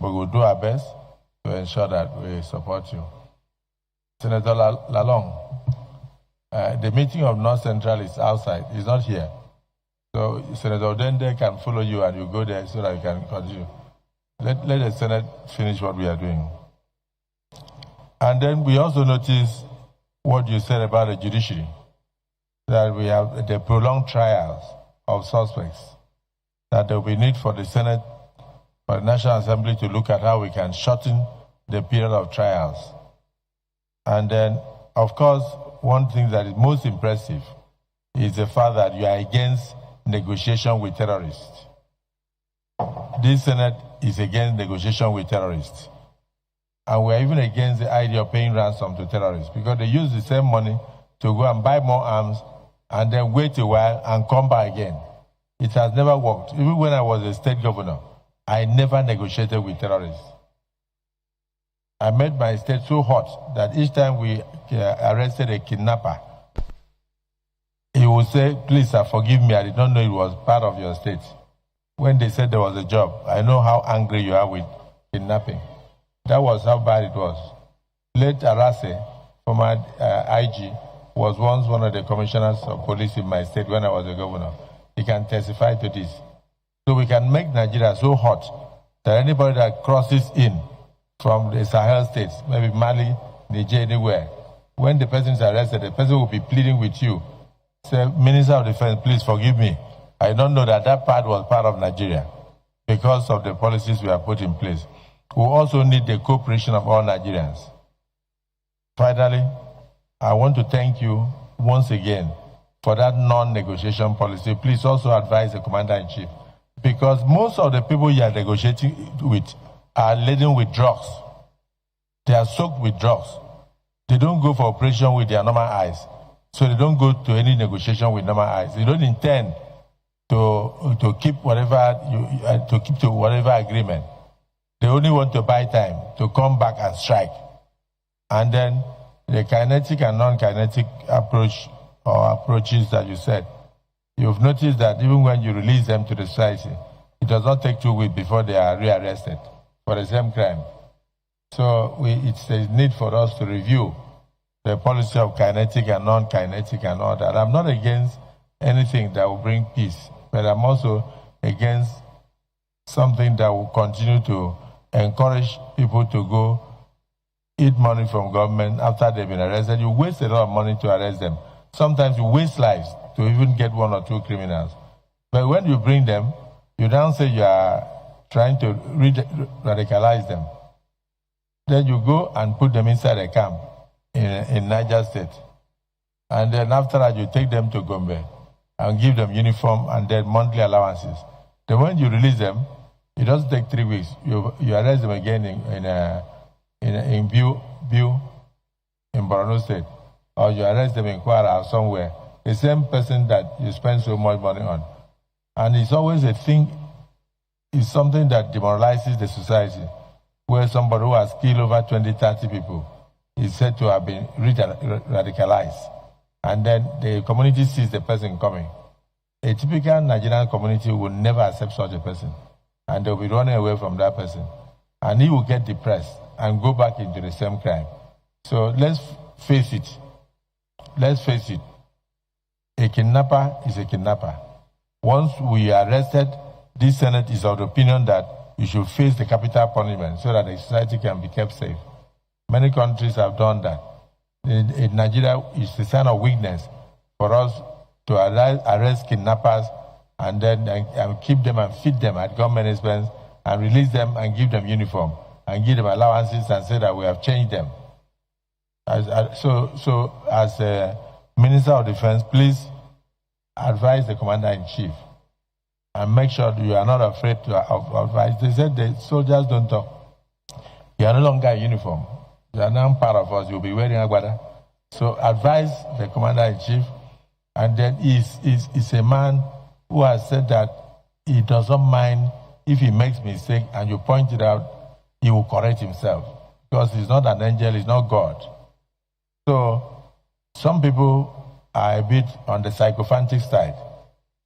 We will do our best to ensure that we support you. Senator Lalong, the meeting of North Central is outside. It's not here. So Senator Odende can follow you and you go there so that you can continue. Let the Senate finish what we are doing. And then we also notice what you said about the judiciary, that we have the prolonged trials of suspects, that there will be need for the Senate, for the National Assembly to look at how we can shorten the period of trials. And then, of course, one thing that is most impressive is the fact that you are against negotiation with terrorists. This Senate is against negotiation with terrorists. And we are even against the idea of paying ransom to terrorists because they use the same money to go and buy more arms and then wait a while and come back again. It has never worked. Even when I was a state governor, I never negotiated with terrorists. I made my state so hot that each time we arrested a kidnapper, he would say, please, sir, forgive me, I did not know it was part of your state. When they said there was a job, I know how angry you are with kidnapping. That was how bad it was. Late Arase, former IG, was once one of the commissioners of police in my state when I was a governor. He can testify to this. So we can make Nigeria so hot that anybody that crosses in from the Sahel states, maybe Mali, Niger, anywhere, when the person is arrested, the person will be pleading with you. Say, Minister of Defense, please forgive me. I don't know that that part was part of Nigeria because of the policies we have put in place. We also need the cooperation of all Nigerians. Finally, I want to thank you once again for that non-negotiation policy. Please also advise the Commander-in-Chief because most of the people you are negotiating with are laden with drugs. They are soaked with drugs. They don't go for operation with their normal eyes. So they don't go to any negotiation with normal eyes. They don't intend to keep to whatever agreement. They only want to buy time to come back and strike. And then the kinetic and non-kinetic approach or approaches that you said, you've noticed that even when you release them to the society, it does not take 2 weeks before they are rearrested for the same crime. So it's a need for us to review the policy of kinetic and non-kinetic and all that. I'm not against anything that will bring peace, but I'm also against something that will continue to encourage people to go eat money from government after they've been arrested. You waste a lot of money to arrest them. Sometimes you waste lives to even get 1 or 2 criminals. But when you bring them, you don't say you are trying to radicalize them. Then you go and put them inside a camp in Niger State. And then after that, you take them to Gombe and give them uniform and then monthly allowances. Then when you release them, it doesn't take 3 weeks. You arrest them again in Biu in Borno State, or you arrest them in Kwara or somewhere. The same person that you spend so much money on. And it's always a thing, it's something that demoralizes the society, where somebody who has killed over 20, 30 people is said to have been radicalized. And then the community sees the person coming. A typical Nigerian community would never accept such a person. And they'll be running away from that person. And he will get depressed and go back into the same crime. So let's face it. Let's face it. A kidnapper is a kidnapper. Once we are arrested, this Senate is of the opinion that you should face the capital punishment so that the society can be kept safe. Many countries have done that. In Nigeria, it's a sign of weakness for us to arrest kidnappers and then and keep them and feed them at government expense and release them and give them uniform and give them allowances and say that we have changed them. As a Minister of Defense, please advise the Commander-in-Chief and make sure that you are not afraid of advice. They said the soldiers don't talk. You are no longer in uniform. You are now part of us. You'll be wearing agbada. So advise the Commander-in-Chief, and then he's a man who has said that he doesn't mind if he makes mistake and you point it out, he will correct himself because he's not an angel, he's not God. So some people are a bit on the sycophantic side.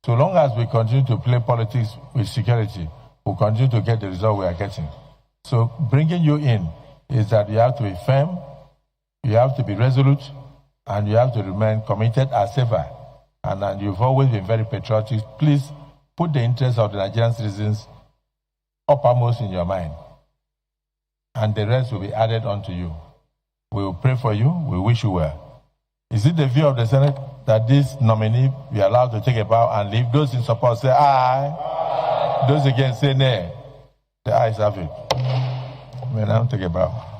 So long as we continue to play politics with security, we'll continue to get the result we are getting. So bringing you in is that you have to be firm, you have to be resolute, and you have to remain committed as ever. And you've always been very patriotic. Please put the interests of the Nigerian citizens uppermost in your mind. And the rest will be added onto you. We will pray for you. We wish you well. Is it the view of the Senate that this nominee be allowed to take a bow and leave? Those in support say aye. Aye. Those against say nay. The ayes have it. May now take a bow.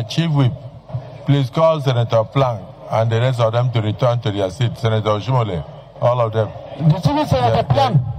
Chief Whip, please call Senator Plank and the rest of them to return to their seats. Senator Shimole, all of them. The Senator Plank.